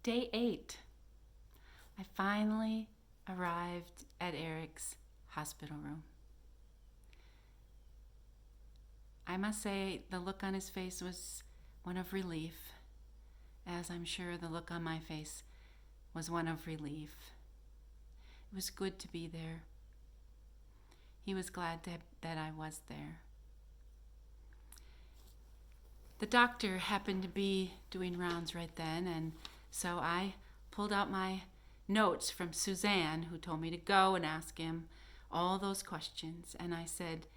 Day 8. I finally arrived at Eric's hospital room. I must say the look on his face was one of relief, as I'm sure the look on my face was one of relief. It was good to be there. He was glad that I was there. The doctor happened to be doing rounds right then, and so I pulled out my notes from Suzanne, who told me to go and ask him all those questions. And I said,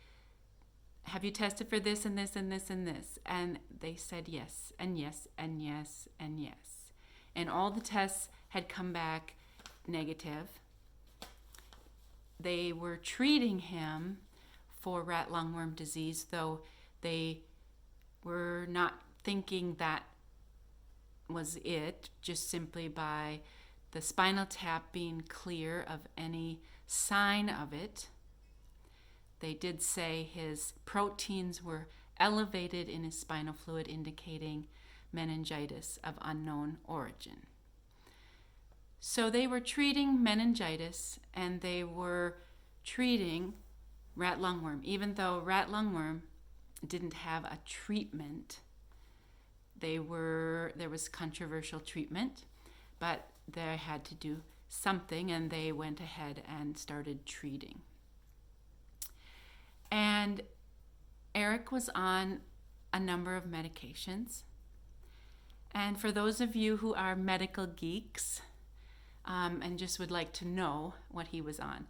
have you tested for this and this and this and this? And they said yes, and yes, and yes, and yes. And all the tests had come back negative. They were treating him for rat lungworm disease, though they were not thinking that was it, just simply by the spinal tap being clear of any sign of it. They did say his proteins were elevated in his spinal fluid, indicating meningitis of unknown origin. So they were treating meningitis, and they were treating rat lungworm. Even though rat lungworm didn't have a treatment, there was controversial treatment, but they had to do something, and they went ahead and started treating. And Eric was on a number of medications. And for those of you who are medical geeks and just would like to know what he was on,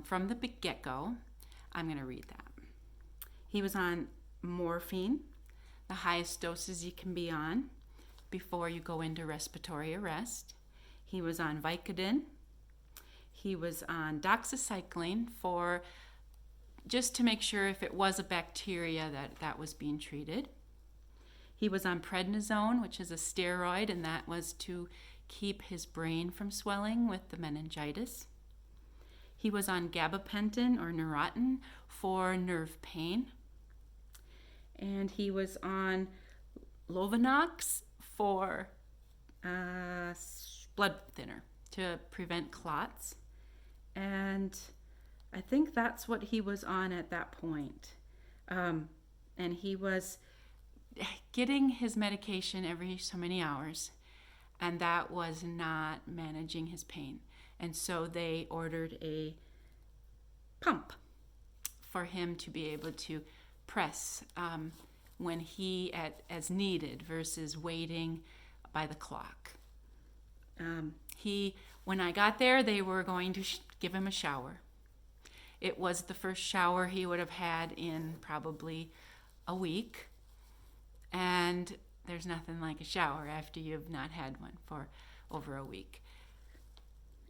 from the get-go, I'm going to read that. He was on morphine, the highest doses you can be on before you go into respiratory arrest. He was on Vicodin. He was on doxycycline for just to make sure if it was a bacteria that was being treated. He was on prednisone, which is a steroid, and that was to keep his brain from swelling with the meningitis. He was on gabapentin or Neurontin for nerve pain. And he was on Lovenox for blood thinner to prevent clots. And I think that's what he was on at that point. And he was getting his medication every so many hours, and that was not managing his pain. And so they ordered a pump for him to be able to press when he as needed versus waiting by the clock. When I got there, they were going to give him a shower. It was the first shower he would have had in probably a week. And there's nothing like a shower after you've not had one for over a week.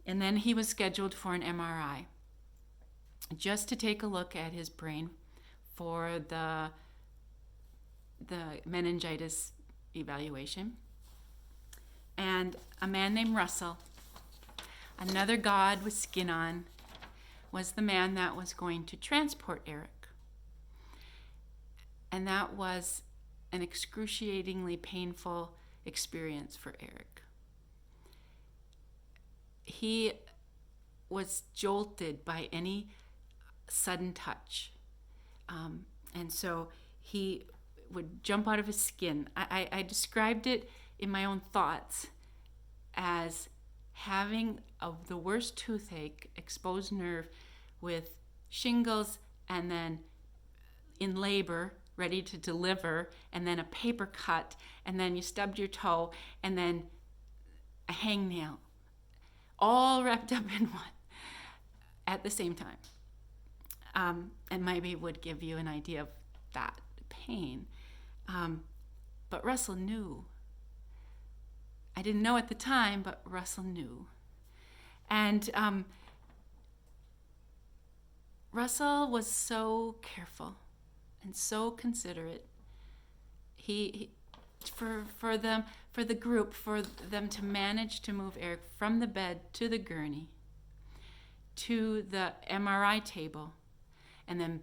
And then he was scheduled for an MRI just to take a look at his brain for the meningitis evaluation. And a man named Russell, another god with skin on, was the man that was going to transport Eric. And that was an excruciatingly painful experience for Eric. He was jolted by any sudden touch. And so he would jump out of his skin. I described it in my own thoughts as having the worst toothache, exposed nerve with shingles, and then in labor, ready to deliver, and then a paper cut, and then you stubbed your toe, and then a hangnail, all wrapped up in one at the same time. And maybe would give you an idea of that pain. But Russell knew. I didn't know at the time, but Russell knew. And Russell was so careful and so considerate. He for the group, for them to manage to move Eric from the bed to the gurney, to the MRI table, and then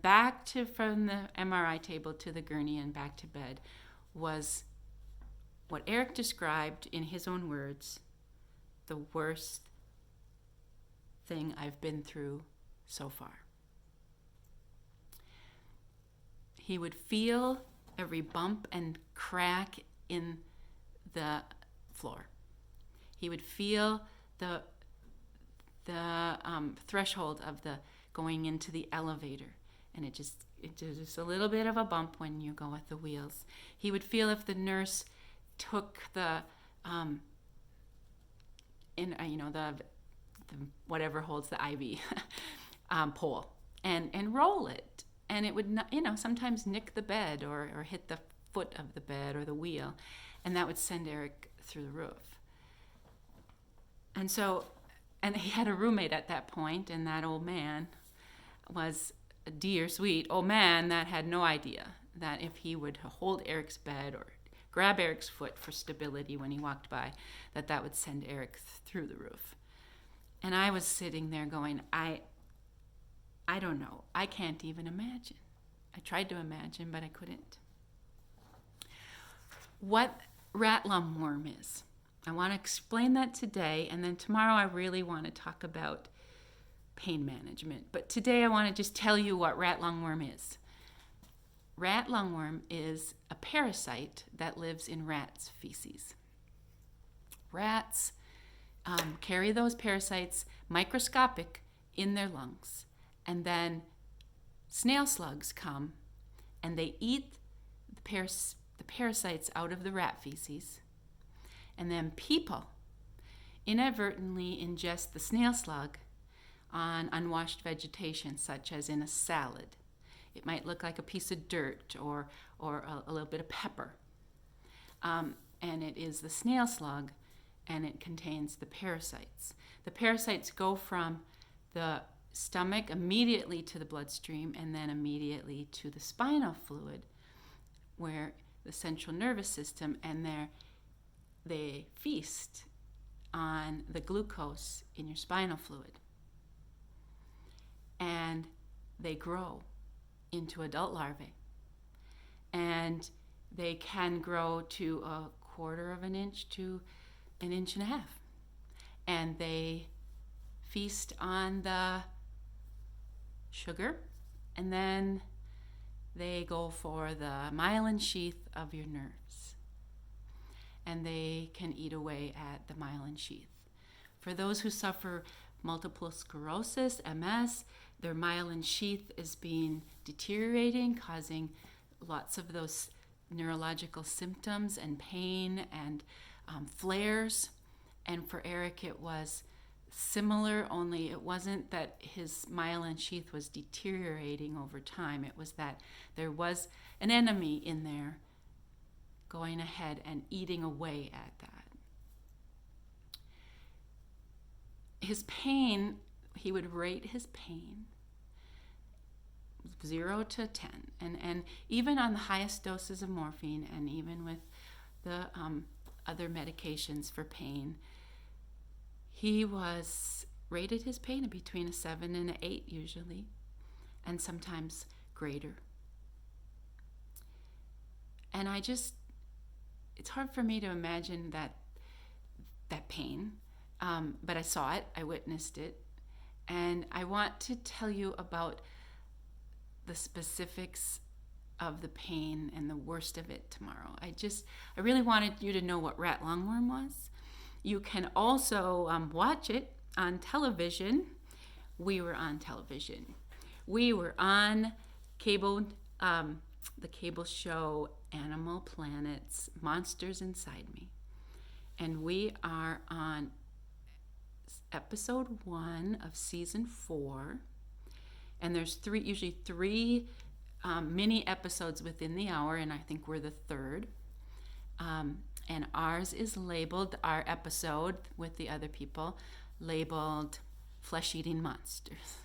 from the MRI table to the gurney and back to bed was what Eric described in his own words, the worst thing I've been through so far. He would feel every bump and crack in the floor. He would feel the threshold of the going into the elevator, and it just a little bit of a bump when you go at the wheels. He would feel if the nurse took the the whatever holds the IV pole and roll it, and it would not, sometimes nick the bed or hit the foot of the bed or the wheel, and that would send Eric through the roof. And he had a roommate at that point, and that old man was a dear, sweet old man that had no idea that if he would hold Eric's bed or grab Eric's foot for stability when he walked by, that would send Eric through the roof. And I was sitting there going, I don't know. I can't even imagine. I tried to imagine, but I couldn't. What rat lungworm is. I want to explain that today, and then tomorrow I really want to talk about pain management. But today I want to just tell you what rat lungworm is. Rat lungworm is a parasite that lives in rats' feces. Rats carry those parasites, microscopic, in their lungs. And then snail slugs come and they eat the parasites out of the rat feces. And then people inadvertently ingest the snail slug on unwashed vegetation, such as in a salad. It might look like a piece of dirt or a little bit of pepper. And it is the snail slug, and it contains the parasites. The parasites go from the stomach immediately to the bloodstream and then immediately to the spinal fluid, where the central nervous system, and they feast on the glucose in your spinal fluid. And they grow into adult larvae. And they can grow to 1/4 of an inch to 1.5 inches. And they feast on the sugar, and then they go for the myelin sheath of your nerves. And they can eat away at the myelin sheath. For those who suffer multiple sclerosis, MS, their myelin sheath is deteriorating, causing lots of those neurological symptoms and pain and flares. And for Eric, it was similar, only it wasn't that his myelin sheath was deteriorating over time. It was that there was an enemy in there going ahead and eating away at that. His pain, he would rate his pain 0 to 10. And even on the highest doses of morphine, and even with the other medications for pain, he was rated his pain between a 7 and an 8 usually, and sometimes greater. And it's hard for me to imagine that pain, but I saw it, I witnessed it, and I want to tell you about the specifics of the pain and the worst of it tomorrow. I really wanted you to know what rat lungworm was. You can also watch it on television. We were on television. We were on cable, the cable show Animal Planet's Monsters Inside Me. And we are on episode 1 of season 4. And there's usually three mini episodes within the hour, and I think we're the 3rd. And ours is labeled, our episode with the other people, labeled Flesh-Eating Monsters.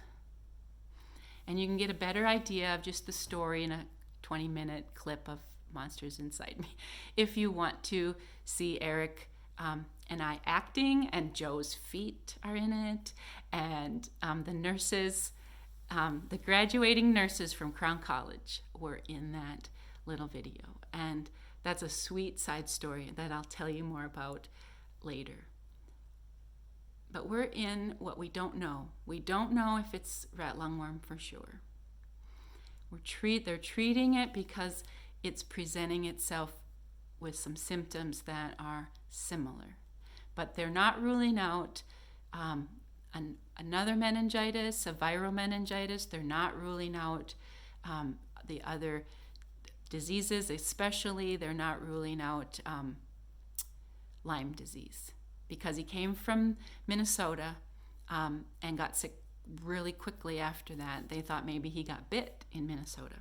And you can get a better idea of just the story in a 20-minute clip of Monsters Inside Me if you want to see Eric and I acting, and Joe's feet are in it, and the nurses, the graduating nurses from Crown College were in that little video. And That's a sweet side story that I'll tell you more about later. But we're in what we don't know. We don't know if it's rat lungworm for sure. They're treating it because it's presenting itself with some symptoms that are similar. But they're not ruling out another meningitis, a viral meningitis. They're not ruling out the other diseases, especially they're not ruling out Lyme disease, because he came from Minnesota and got sick really quickly after that. They thought maybe he got bit in Minnesota.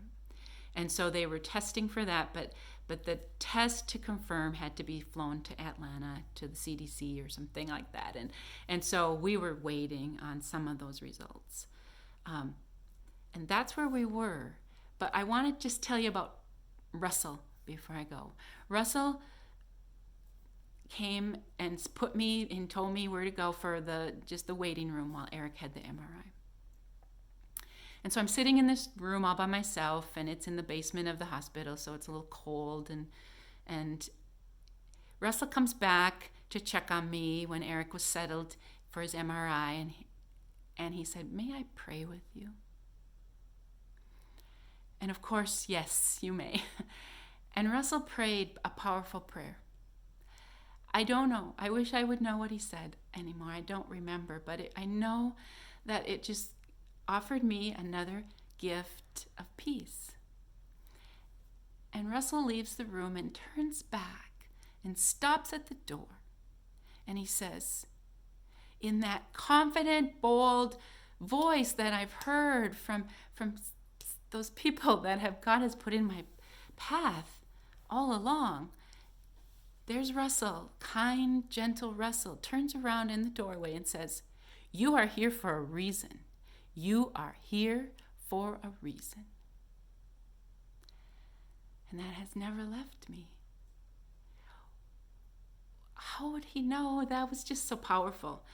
And so they were testing for that, but the test to confirm had to be flown to Atlanta to the CDC or something like that. And so we were waiting on some of those results. And that's where we were. But I want to just tell you about Russell before I go. Russell came and put me and told me where to go for the waiting room while Eric had the MRI. And so I'm sitting in this room all by myself, and it's in the basement of the hospital, so it's a little cold. And Russell comes back to check on me when Eric was settled for his MRI, and he said, "May I pray with you?" And of course, yes, you may. And Russell prayed a powerful prayer. I don't know. I wish I would know what he said anymore. I don't remember, but I know that it just offered me another gift of peace. And Russell leaves the room and turns back and stops at the door. And he says, in that confident, bold voice that I've heard from those people that God has put in my path all along, there's Russell, kind, gentle Russell, turns around in the doorway and says, "You are here for a reason. You are here for a reason." And that has never left me. How would he know? That was just so powerful.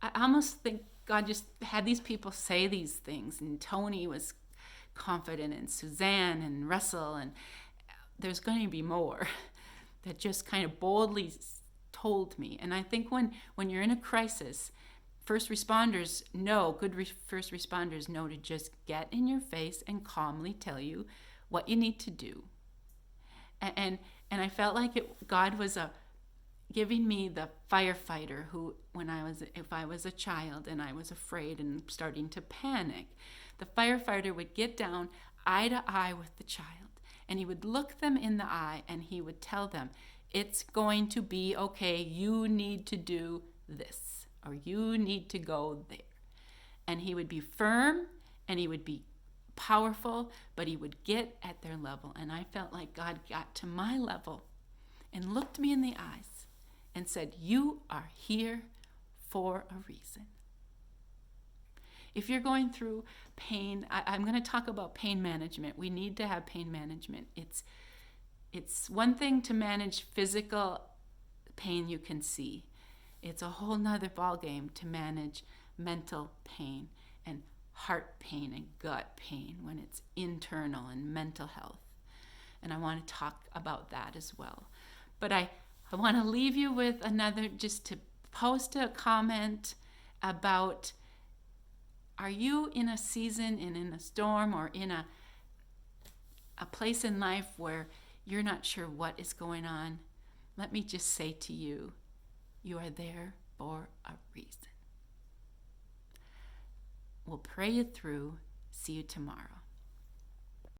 I almost think God just had these people say these things, and Tony was confident, and Suzanne and Russell, and there's going to be more that just kind of boldly told me. And I think when you're in a crisis, first responders know, first responders know to just get in your face and calmly tell you what you need to do. And I felt like God was giving me the firefighter who, if I was a child and I was afraid and starting to panic, the firefighter would get down eye to eye with the child, and he would look them in the eye and he would tell them, "It's going to be okay. You need to do this, or you need to go there." And he would be firm and he would be powerful, but he would get at their level. And I felt like God got to my level and looked me in the eyes and said, "You are here for a reason." If you're going through pain, I'm going to talk about pain management. We need to have pain management. It's one thing to manage physical pain you can see. It's a whole nother ballgame to manage mental pain and heart pain and gut pain when it's internal and mental health. And I want to talk about that as well. But I want to leave you with another, just to post a comment about, are you in a season and in a storm or in a place in life where you're not sure what is going on? Let me just say to you, you are there for a reason. We'll pray you through. See you tomorrow.